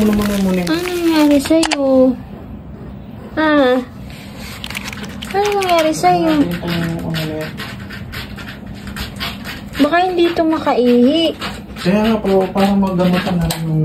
mo naman yung muna. Ano nangyari sa'yo? Ano nangyari sa'yo? Baka hindi ito makaihi. Kaya nga po, parang maggamatan na lang yung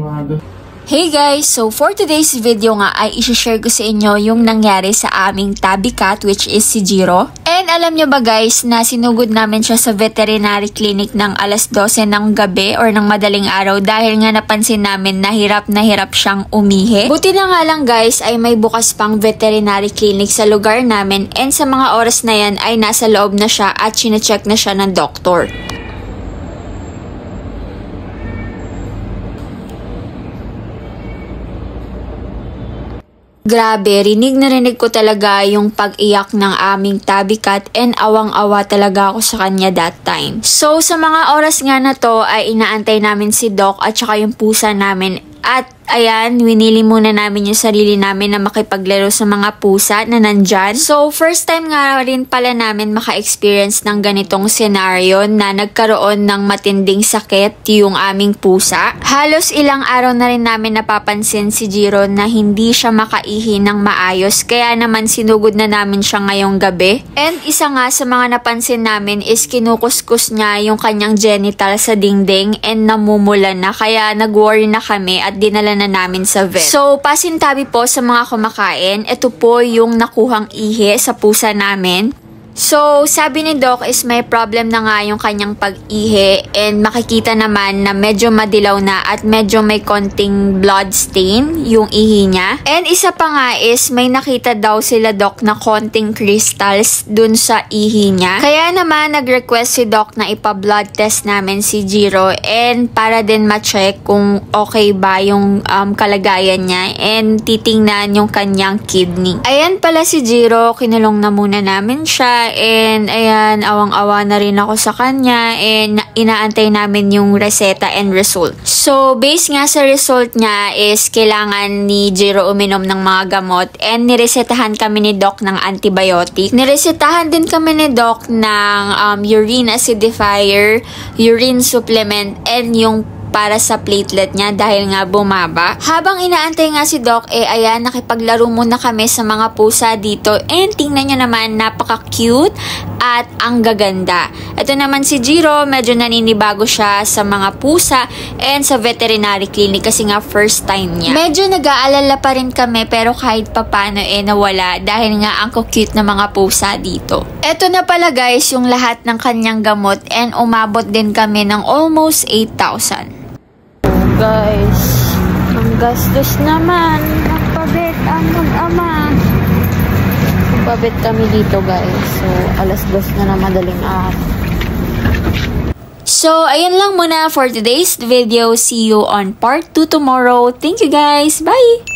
Hey guys! So for today's video nga ay isi-share ko sa inyo yung nangyari sa aming tabby cat, which is si Jiro. And alam nyo ba guys na sinugod namin siya sa veterinary clinic ng alas 12 ng gabi or ng madaling araw dahil nga napansin namin na hirap siyang umihi. Buti na nga lang guys ay may bukas pang veterinary clinic sa lugar namin, and sa mga oras na yan ay nasa loob na siya at chinecheck na siya ng doktor. Grabe, rinig na rinig ko talaga yung pag-iyak ng aming tabby cat, and awang-awa talaga ako sa kanya that time. So sa mga oras nga na to ay inaantay namin si Doc at saka yung pusa namin. At ayan, winili muna namin yung sarili namin na makipaglaro sa mga pusa na nandyan. So, first time nga rin pala namin maka-experience ng ganitong senaryo na nagkaroon ng matinding sakit yung aming pusa. Halos ilang araw na rin namin napapansin si Jiro na hindi siya makaihi ng maayos, kaya naman sinugod na namin siya ngayong gabi. And isa nga sa mga napansin namin is kinukuskus niya yung kanyang genital sa dingding and namumula na, kaya nag-worry na kami at dinala na namin sa vet. So, pasintabi po sa mga kumakain, ito po yung nakuhang ihi sa pusa namin. So, sabi ni Doc is may problem na nga yung kanyang pag-ihi, and makikita naman na medyo madilaw na at medyo may konting blood stain yung ihi niya. And isa pa nga is may nakita daw sila Doc na konting crystals dun sa ihi niya. Kaya naman nag-request si Doc na ipa-blood test namin si Jiro, and para din ma-check kung okay ba yung kalagayan niya, and titingnan yung kanyang kidney. Ayan pala si Jiro, kinulong na muna namin siya. And ayan, awang-awa na rin ako sa kanya, and inaantay namin yung reseta and result. So, based nga sa result niya is kailangan ni Jiro uminom ng mga gamot, and niresetahan kami ni Doc ng antibiotic. Niresetahan din kami ni Doc ng urine acidifier, urine supplement, and yung para sa platelet niya dahil nga bumaba. Habang inaantay nga si Doc, ayan, nakipaglaro muna kami sa mga pusa dito, and tingnan nyo naman, napaka-cute at ang gaganda. Ito naman si Jiro, medyo naninibago siya sa mga pusa and sa veterinary clinic kasi nga first time niya. Medyo nag-aalala pa rin kami, pero kahit papano nawala dahil nga ang cute na mga pusa dito. Ito na pala guys yung lahat ng kanyang gamot, and umabot din kami ng almost 8,000. Guys, ang gastos naman. Nagpabit ang mag-ama. Nagpabit kami dito guys. So, alas 2 na madaling araw. So, ayan lang muna for today's video. See you on part 2 tomorrow. Thank you guys. Bye!